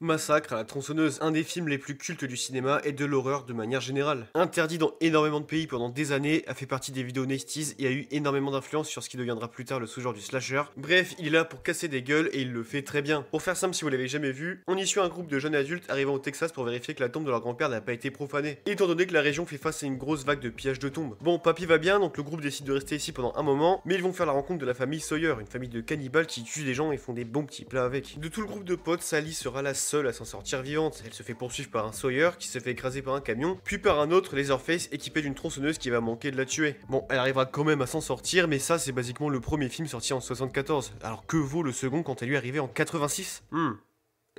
Massacre à la tronçonneuse, un des films les plus cultes du cinéma et de l'horreur de manière générale. Interdit dans énormément de pays pendant des années, a fait partie des vidéos Nasties et a eu énormément d'influence sur ce qui deviendra plus tard le sous-genre du slasher. Bref, il est là pour casser des gueules et il le fait très bien. Pour faire simple, si vous l'avez jamais vu, on y suit un groupe de jeunes adultes arrivant au Texas pour vérifier que la tombe de leur grand-père n'a pas été profanée. Étant donné que la région fait face à une grosse vague de pillage de tombes. Bon, papy va bien, donc le groupe décide de rester ici pendant un moment, mais ils vont faire la rencontre de la famille Sawyer, une famille de cannibales qui tuent des gens et font des bons petits plats avec. De tout le groupe de potes, Sally sera la seule à s'en sortir vivante. Elle se fait poursuivre par un Sawyer qui se fait écraser par un camion, puis par un autre Leatherface équipé d'une tronçonneuse qui va manquer de la tuer. Bon, elle arrivera quand même à s'en sortir, mais ça c'est basiquement le premier film sorti en 74. Alors que vaut le second quand elle lui est arrivée en 86?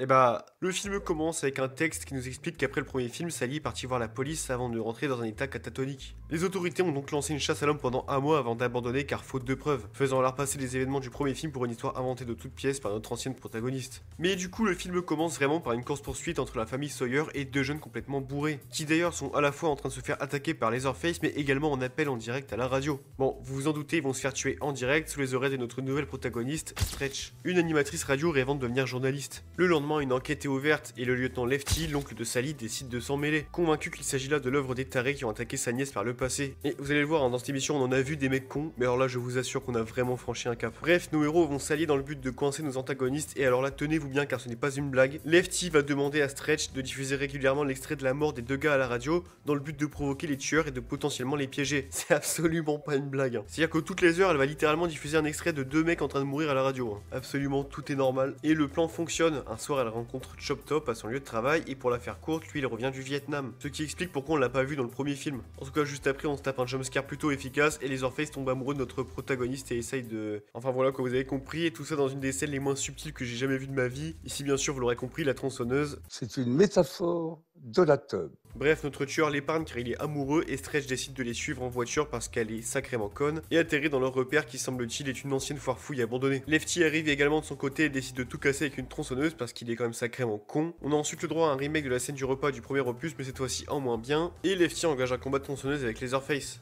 Et bah, le film commence avec un texte qui nous explique qu'après le premier film, Sally est partie voir la police avant de rentrer dans un état catatonique. Les autorités ont donc lancé une chasse à l'homme pendant un mois avant d'abandonner car faute de preuves, faisant alors passer les événements du premier film pour une histoire inventée de toutes pièces par notre ancienne protagoniste. Mais du coup, le film commence vraiment par une course-poursuite entre la famille Sawyer et deux jeunes complètement bourrés, qui d'ailleurs sont à la fois en train de se faire attaquer par Leatherface mais également en appel en direct à la radio. Bon, vous vous en doutez, ils vont se faire tuer en direct sous les oreilles de notre nouvelle protagoniste, Stretch, une animatrice radio rêvant de devenir journaliste. Le lendemain, une enquête est ouverte et le lieutenant Lefty, l'oncle de Sally, décide de s'en mêler, convaincu qu'il s'agit là de l'œuvre des tarés qui ont attaqué sa nièce par le passé. Et vous allez le voir, hein, dans cette émission on en a vu des mecs cons, mais alors là je vous assure qu'on a vraiment franchi un cap. Bref, nos héros vont s'allier dans le but de coincer nos antagonistes et alors là tenez-vous bien car ce n'est pas une blague. Lefty va demander à Stretch de diffuser régulièrement l'extrait de la mort des deux gars à la radio dans le but de provoquer les tueurs et de potentiellement les piéger. C'est absolument pas une blague. Hein. C'est-à-dire que toutes les heures elle va littéralement diffuser un extrait de deux mecs en train de mourir à la radio. Hein. Absolument tout est normal. Et le plan fonctionne. Un soir elle rencontre Chop Top à son lieu de travail et pour la faire courte, lui il revient du Vietnam. Ce qui explique pourquoi on l'a pas vu dans le premier film. En tout cas juste après on se tape un jumpscare plutôt efficace et Leatherface tombe amoureux de notre protagoniste et essaye de... Enfin voilà quoi, vous avez compris, et tout ça dans une des scènes les moins subtiles que j'ai jamais vues de ma vie. Ici bien sûr vous l'aurez compris, la tronçonneuse. C'est une métaphore de la teub. Bref, notre tueur l'épargne car il est amoureux et Stretch décide de les suivre en voiture parce qu'elle est sacrément conne et atterrit dans leur repère qui semble-t-il est une ancienne foire fouille abandonnée. Lefty arrive également de son côté et décide de tout casser avec une tronçonneuse parce qu'il est quand même sacrément con. On a ensuite le droit à un remake de la scène du repas du premier opus mais cette fois-ci en moins bien et Lefty engage un combat de tronçonneuse avec Leatherface.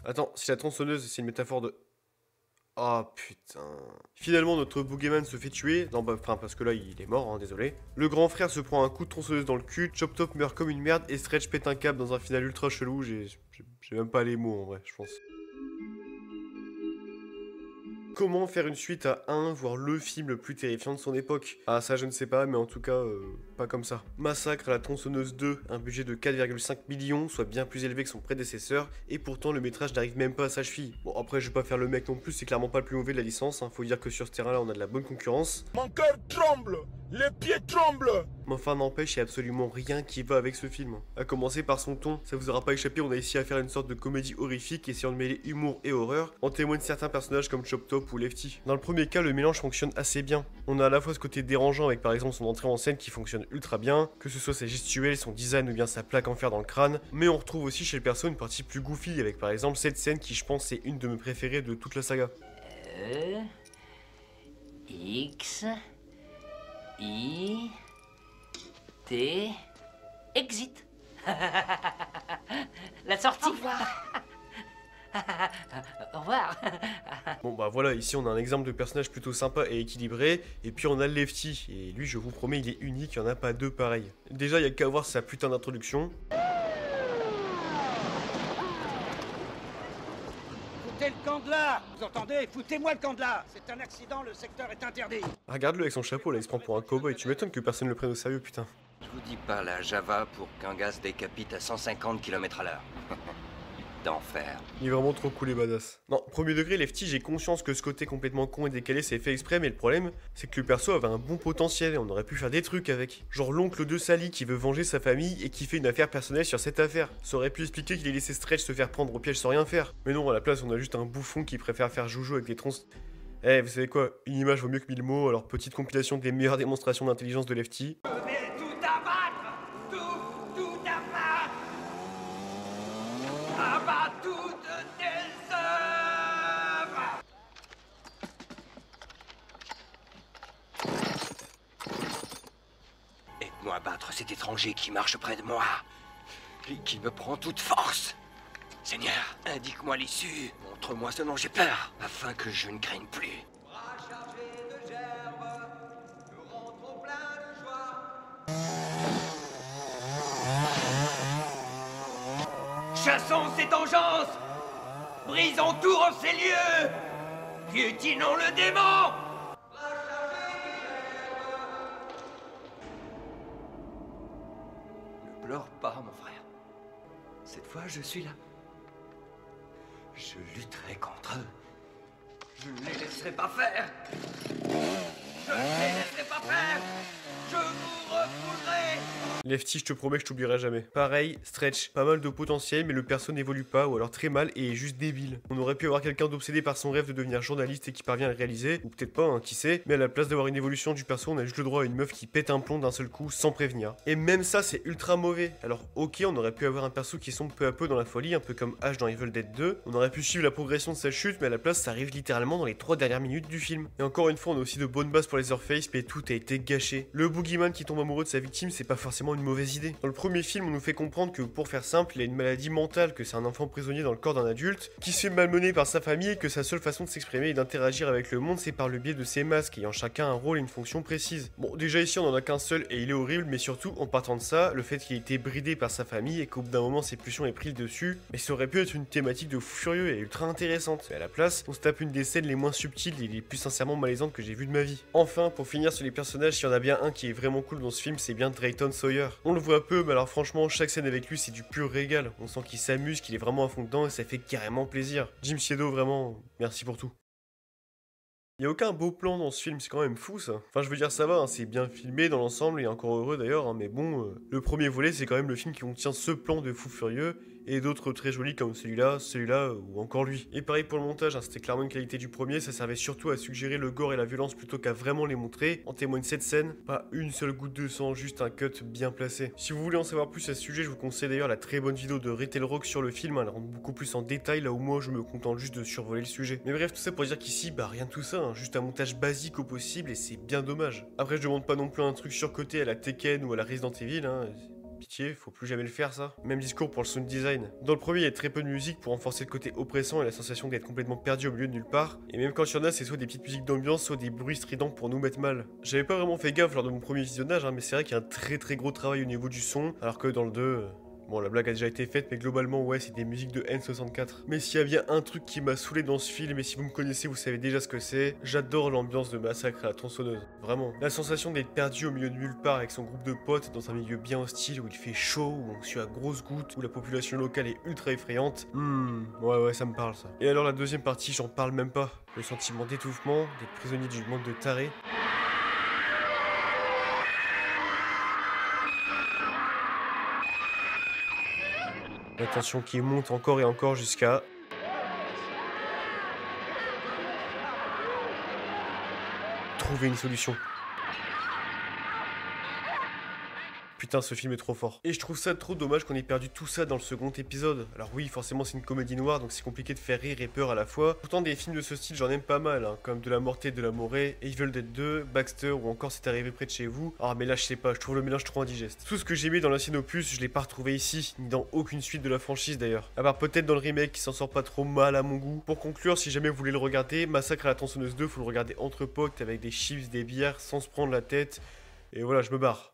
Attends, si la tronçonneuse c'est une métaphore de... Oh putain. Finalement notre boogeyman se fait tuer, non bah enfin parce que là il est mort, hein, désolé. Le grand frère se prend un coup de tronçonneuse dans le cul, Chop Top meurt comme une merde et Stretch pète un câble dans un final ultra chelou, j'ai même pas les mots en vrai, je pense. Comment faire une suite à un, voire le film le plus terrifiant de son époque? Ah ça je ne sais pas, mais en tout cas, pas comme ça. Massacre à la tronçonneuse 2, un budget de 4,5 millions, soit bien plus élevé que son prédécesseur, et pourtant le métrage n'arrive même pas à sa cheville. Bon après je vais pas faire le mec non plus, c'est clairement pas le plus mauvais de la licence, hein. Faut dire que sur ce terrain là on a de la bonne concurrence. Mon cœur tremble, les pieds tremblent. Mais enfin n'empêche, il y a absolument rien qui va avec ce film. À commencer par son ton, ça vous aura pas échappé, on a essayé à faire une sorte de comédie horrifique essayant de mêler humour et horreur, en témoignent certains personnages comme Chop Top ou Lefty. Dans le premier cas, le mélange fonctionne assez bien. On a à la fois ce côté dérangeant avec par exemple son entrée en scène qui fonctionne ultra bien, que ce soit ses gestuels, son design ou bien sa plaque en fer dans le crâne, mais on retrouve aussi chez le perso une partie plus goofy avec par exemple cette scène qui je pense est une de mes préférées de toute la saga. X I T Exit. La sortie. Au revoir. Au revoir. Bon bah voilà, ici on a un exemple de personnage plutôt sympa et équilibré, et puis on a Lefty, et lui je vous promets il est unique, il n'y en a pas deux pareils. Déjà il y a qu'à voir sa putain d'introduction. Foutez le camp de là! Vous entendez? Foutez-moi le camp de là! C'est un accident, le secteur est interdit! Regarde-le avec son chapeau là, il se prend pour un cowboy, tu m'étonnes que personne ne le prenne au sérieux putain. Je vous dis pas la Java pour qu'un gaz décapite à 150 km/h. D'enfer. Il est vraiment trop cool et badass. Non, premier degré, Lefty, j'ai conscience que ce côté complètement con et décalé c'est fait exprès, mais le problème, c'est que le perso avait un bon potentiel et on aurait pu faire des trucs avec. Genre l'oncle de Sally qui veut venger sa famille et qui fait une affaire personnelle sur cette affaire. Ça aurait pu expliquer qu'il ait laissé Stretch se faire prendre au piège sans rien faire. Mais non, à la place, on a juste un bouffon qui préfère faire joujou avec des troncs. Eh, vous savez quoi? Une image vaut mieux que 1000 mots, alors petite compilation des meilleures démonstrations d'intelligence de Lefty. Venez tout abattre! Tout abattre! Abattre toutes tes œuvres! Aide-moi à battre cet étranger qui marche près de moi et qui me prend toute force. Seigneur, indique-moi l'issue. Montre-moi ce dont j'ai peur, afin que je ne craigne plus. Bras chargés de gerbes, nous rentrons plein Chassons cette engeance! Brisons tout en ces lieux! Piétinons le démon! Ne pleure pas, mon frère. Cette fois, je suis là. Je lutterai contre eux. Je ne les laisserai pas faire. Je ne les laisserai pas faire. Je vous refoulerai. Lefty, je te promets que je t'oublierai jamais. Pareil, Stretch, pas mal de potentiel, mais le perso n'évolue pas, ou alors très mal et est juste débile. On aurait pu avoir quelqu'un d'obsédé par son rêve de devenir journaliste et qui parvient à le réaliser, ou peut-être pas, hein, qui sait, mais à la place d'avoir une évolution du perso, on a juste le droit à une meuf qui pète un plomb d'un seul coup sans prévenir. Et même ça, c'est ultra mauvais. Alors, ok, on aurait pu avoir un perso qui sombre peu à peu dans la folie, un peu comme Ash dans Evil Dead 2. On aurait pu suivre la progression de sa chute, mais à la place, ça arrive littéralement dans les 3 dernières minutes du film. Et encore une fois, on a aussi de bonnes bases pour Leatherface, mais tout a été gâché. Le boogeyman qui tombe amoureux de sa victime, c'est pas forcément une mauvaise idée. Dans le premier film, on nous fait comprendre que, pour faire simple, il a une maladie mentale, que c'est un enfant prisonnier dans le corps d'un adulte, qui se fait malmener par sa famille et que sa seule façon de s'exprimer et d'interagir avec le monde, c'est par le biais de ses masques, ayant chacun un rôle et une fonction précise. Bon, déjà ici, on en a qu'un seul et il est horrible, mais surtout, en partant de ça, le fait qu'il ait été bridé par sa famille et qu'au bout d'un moment, ses pulsions aient pris le dessus, mais ça aurait pu être une thématique de fou furieux et ultra intéressante. Et à la place, on se tape une des scènes les moins subtiles et les plus sincèrement malaisantes que j'ai vues de ma vie. Enfin, pour finir sur les personnages, s'il y en a bien un qui est vraiment cool dans ce film, c'est bien Drayton Sawyer. On le voit peu, mais alors franchement, chaque scène avec lui, c'est du pur régal. On sent qu'il s'amuse, qu'il est vraiment à fond dedans et ça fait carrément plaisir. Jim Siedo, vraiment, merci pour tout. Y a aucun beau plan dans ce film, c'est quand même fou ça. Enfin je veux dire ça va, hein, c'est bien filmé dans l'ensemble et encore heureux d'ailleurs, hein, mais bon, le premier volet c'est quand même le film qui contient ce plan de fou furieux et d'autres très jolis comme celui-là ou encore lui. Et pareil pour le montage, hein, c'était clairement une qualité du premier, ça servait surtout à suggérer le gore et la violence plutôt qu'à vraiment les montrer. En témoigne cette scène, pas une seule goutte de sang, juste un cut bien placé. Si vous voulez en savoir plus à ce sujet, je vous conseille d'ailleurs la très bonne vidéo de Retail Rock sur le film, elle rentre beaucoup plus en détail là où moi je me contente juste de survoler le sujet. Mais bref, tout ça pour dire qu'ici, bah rien de tout ça, hein, juste un montage basique au possible et c'est bien dommage. Après je demande pas non plus un truc surcoté à la Tekken ou à la Resident Evil, hein. Pitié, faut plus jamais le faire ça. Même discours pour le sound design. Dans le premier, il y a très peu de musique pour renforcer le côté oppressant et la sensation d'être complètement perdu au milieu de nulle part. Et même quand il y en a, c'est soit des petites musiques d'ambiance, soit des bruits stridents pour nous mettre mal. J'avais pas vraiment fait gaffe lors de mon premier visionnage, hein, mais c'est vrai qu'il y a un très gros travail au niveau du son, alors que dans le 2... Bon, la blague a déjà été faite, mais globalement, ouais, c'est des musiques de N64. Mais s'il y a bien un truc qui m'a saoulé dans ce film, et si vous me connaissez, vous savez déjà ce que c'est, j'adore l'ambiance de Massacre à la tronçonneuse. Vraiment. La sensation d'être perdu au milieu de nulle part avec son groupe de potes dans un milieu bien hostile où il fait chaud, où on suit à grosses gouttes, où la population locale est ultra effrayante. Ouais, ça me parle ça. Et alors la deuxième partie, j'en parle même pas. Le sentiment d'étouffement, d'être prisonnier du monde de tarés. La tension qui monte encore et encore jusqu'à... trouver une solution. Putain, ce film est trop fort. Et je trouve ça trop dommage qu'on ait perdu tout ça dans le second épisode. Alors oui, forcément c'est une comédie noire, donc c'est compliqué de faire rire et peur à la fois. Pourtant des films de ce style, j'en aime pas mal, hein, comme De la Morte et de la Morée, Evil Dead 2, Baxter ou encore C'est arrivé près de chez vous. Ah mais là je sais pas, je trouve le mélange trop indigeste. Tout ce que j'aimais dans l'ancien opus, je l'ai pas retrouvé ici, ni dans aucune suite de la franchise d'ailleurs. À part peut-être dans le remake qui s'en sort pas trop mal à mon goût. Pour conclure, si jamais vous voulez le regarder, Massacre à la tronçonneuse 2, faut le regarder entre potes avec des chips, des bières, sans se prendre la tête. Et voilà, je me barre.